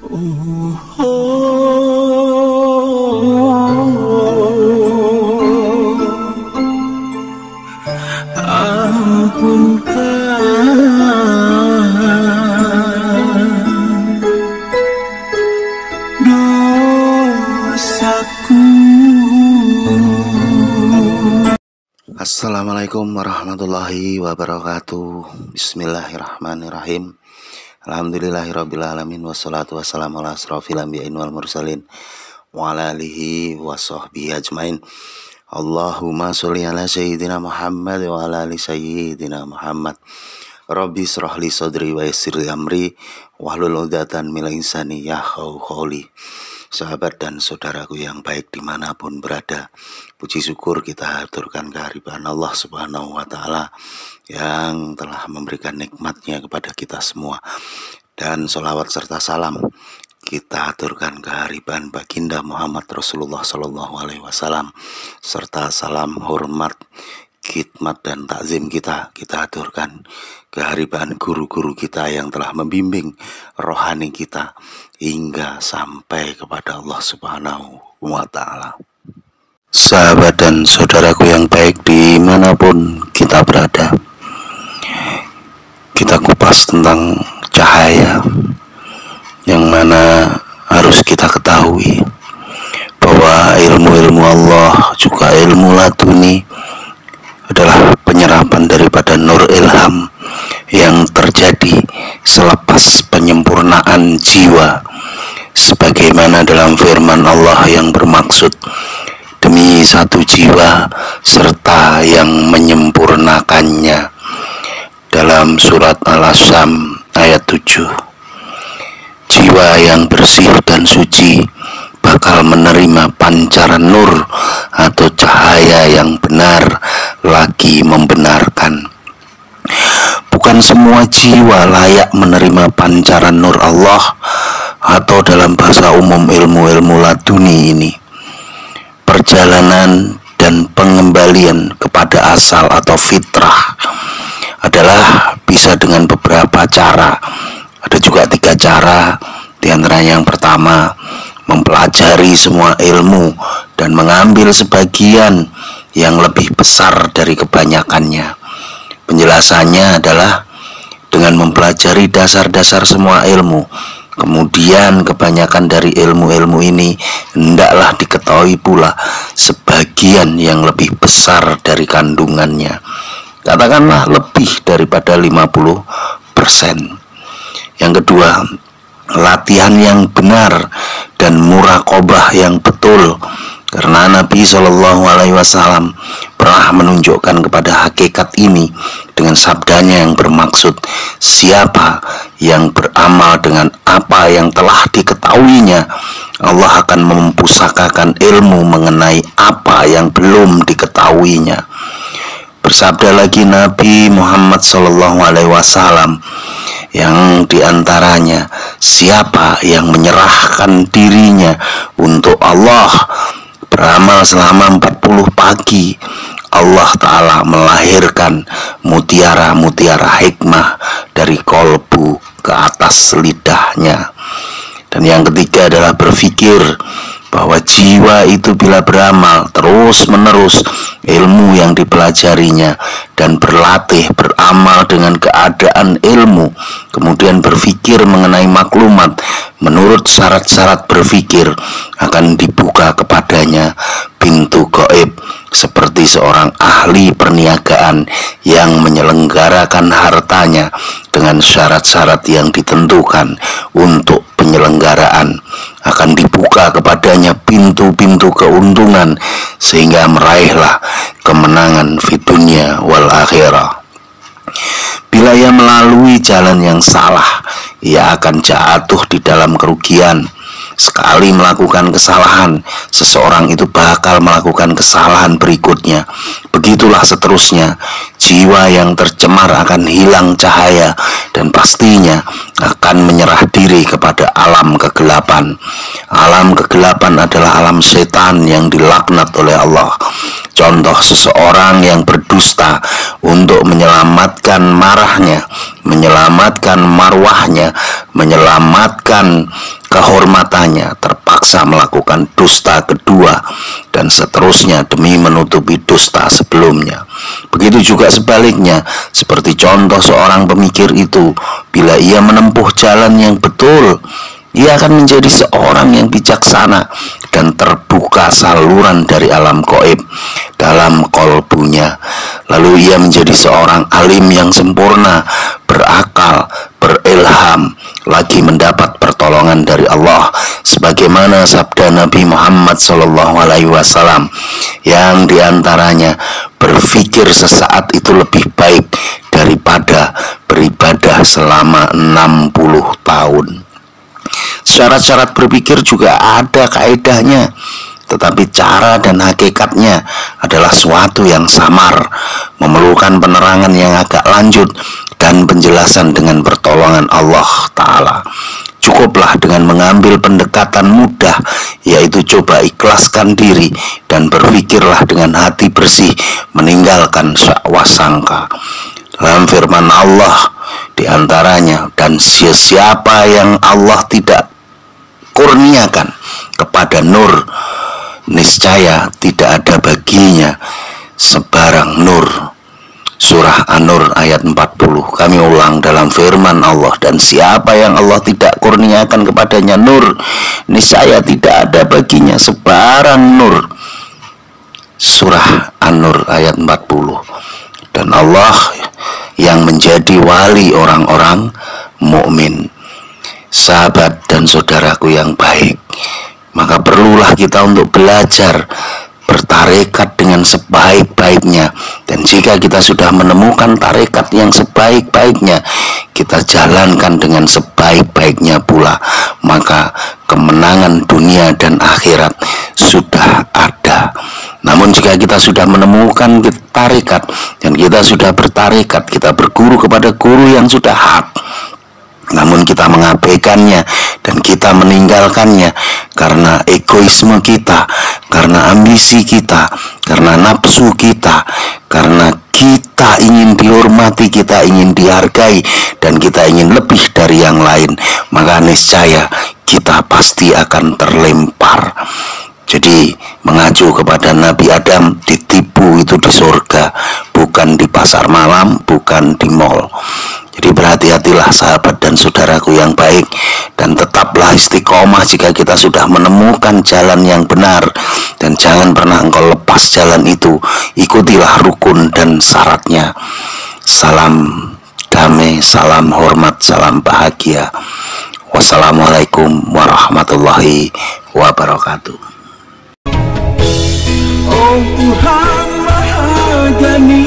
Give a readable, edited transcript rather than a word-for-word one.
Assalamualaikum warahmatullahi wabarakatuh. Bismillahirrahmanirrahim. Alhamdulillahirrabbilalamin. Wassalatu wassalamu ala asrafil anbiya'i wal mursalin wa ala alihi wa sahbihi ajmain. Allahumma sholli ala sayyidina Muhammad wa ala ali sayyidina Muhammad. Rabbi shrah li sadri wa yassir li amri wahlul 'uqdatam min lisani yafqahu qawli. Sahabat dan saudaraku yang baik dimanapun berada, puji syukur kita haturkan kehadiran Allah Subhanahu wa Ta'ala yang telah memberikan nikmatnya kepada kita semua. Dan sholawat serta salam kita haturkan kehadiran baginda Muhammad Rasulullah Sallallahu Alaihi Wasallam, serta salam hormat, khidmat dan takzim kita haturkan kehadiran guru-guru kita yang telah membimbing rohani kita hingga sampai kepada Allah Subhanahu wa Ta'ala. Sahabat dan saudaraku yang baik dimanapun kita berada, kita kupas tentang cahaya, yang mana harus kita ketahui bahwa ilmu-ilmu Allah juga ilmu laduni adalah penyerapan daripada nur ilham yang terjadi selepas penyempurnaan jiwa, sebagaimana dalam firman Allah yang bermaksud demi satu jiwa serta yang menyempurnakannya dalam surat Al-Asam ayat 7. Jiwa yang bersih dan suci bakal menerima pancaran nur atau cahaya yang benar lagi membenarkan. Bukan semua jiwa layak menerima pancaran nur Allah, atau dalam bahasa umum ilmu-ilmu laduni ini. Perjalanan dan pengembalian kepada asal atau fitrah adalah bisa dengan beberapa cara. Ada juga 3 cara, di antaranya yang pertama, mempelajari semua ilmu dan mengambil sebagian yang lebih besar dari kebanyakannya. Penjelasannya adalah dengan mempelajari dasar-dasar semua ilmu, kemudian kebanyakan dari ilmu-ilmu ini hendaklah diketahui pula sebagian yang lebih besar dari kandungannya, katakanlah lebih daripada 50%. Yang kedua, latihan yang benar dan muraqabah yang betul, karena Nabi Shallallahu Alaihi Wasallam pernah menunjukkan kepada hakikat ini dengan sabdanya yang bermaksud, siapa yang beramal dengan apa yang telah diketahuinya, Allah akan mempusakakan ilmu mengenai apa yang belum diketahuinya. Bersabda lagi Nabi Muhammad Shallallahu Alaihi Wasallam yang diantaranya, siapa yang menyerahkan dirinya untuk Allah, beramal selama 40 pagi, Allah Ta'ala melahirkan mutiara-mutiara hikmah dari kolbu ke atas lidahnya. Dan yang ketiga adalah berpikir bahwa jiwa itu bila beramal terus menerus ilmu yang dipelajarinya dan berlatih beramal dengan keadaan ilmu, kemudian berpikir mengenai maklumat menurut syarat-syarat berpikir, akan dibuka kepadanya pintu gaib seperti seorang ahli perniagaan yang menyelenggarakan hartanya dengan syarat-syarat yang ditentukan untuk penyelenggaraan. Akan dibuka kepadanya pintu-pintu keuntungan sehingga meraihlah kemenangan fi dunya wal akhirah. Bila ia melalui jalan yang salah, ia akan jatuh di dalam kerugian. Sekali melakukan kesalahan, seseorang itu bakal melakukan kesalahan berikutnya. Begitulah seterusnya. Jiwa yang tercemar akan hilang cahaya dan pastinya akan menyerah diri kepada alam kegelapan. Alam kegelapan adalah alam setan yang dilaknat oleh Allah. Contoh seseorang yang berdusta untuk menyelamatkan marahnya, menyelamatkan marwahnya, menyelamatkan kehormatannya, terpaksa melakukan dusta kedua dan seterusnya demi menutupi dusta sebelumnya. Begitu juga sebaliknya, seperti contoh seorang pemikir itu, bila ia menempuh jalan yang betul, ia akan menjadi seorang yang bijaksana dan terbuka saluran dari alam gaib dalam kolbunya. Lalu ia menjadi seorang alim yang sempurna, berakal, berilham, lagi mendapat pertolongan dari Allah, sebagaimana sabda Nabi Muhammad SAW yang diantaranya, berpikir sesaat itu lebih baik daripada beribadah selama 60 tahun. Syarat-syarat berpikir juga ada kaedahnya, tetapi cara dan hakikatnya adalah suatu yang samar, memerlukan penerangan yang agak lanjut dan penjelasan dengan pertolongan Allah Ta'ala. Cukuplah dengan mengambil pendekatan mudah, yaitu coba ikhlaskan diri dan berpikirlah dengan hati bersih, meninggalkan syahwat sangka. Dalam firman Allah diantaranya, dan siapa yang Allah tidak kurniakan kepada nur, niscaya tidak ada baginya sebarang nur. Surah An-Nur ayat 40. Kami ulang, dalam firman Allah, dan siapa yang Allah tidak kurniakan kepadanya nur, niscaya tidak ada baginya sebarang nur. Surah An-Nur ayat 40. Dan Allah yang menjadi wali orang-orang mukmin. Sahabat dan saudaraku yang baik, maka perlulah kita untuk belajar bertarekat dengan sebaik-baiknya. Dan jika kita sudah menemukan tarekat yang sebaik-baiknya, kita jalankan dengan sebaik-baiknya pula, maka kemenangan dunia dan akhirat sudah ada. Namun jika kita sudah menemukan tarekat dan kita sudah bertarekat, kita berguru kepada guru yang sudah hak, namun kita mengabaikannya dan kita meninggalkannya karena egoisme kita, karena ambisi kita, karena nafsu kita, karena kita ingin dihormati, kita ingin dihargai, dan kita ingin lebih dari yang lain, maka niscaya kita pasti akan terlempar. Jadi mengacu kepada Nabi Adam, ditipu itu di surga, bukan di pasar malam, bukan di mall. Jadi berhati-hatilah sahabat dan saudaraku yang baik, dan tetaplah istiqomah jika kita sudah menemukan jalan yang benar, dan jangan pernah engkau lepas jalan itu. Ikutilah rukun dan syaratnya. Salam damai, salam hormat, salam bahagia. Wassalamualaikum warahmatullahi wabarakatuh. Oh Tuhan Maha Gani,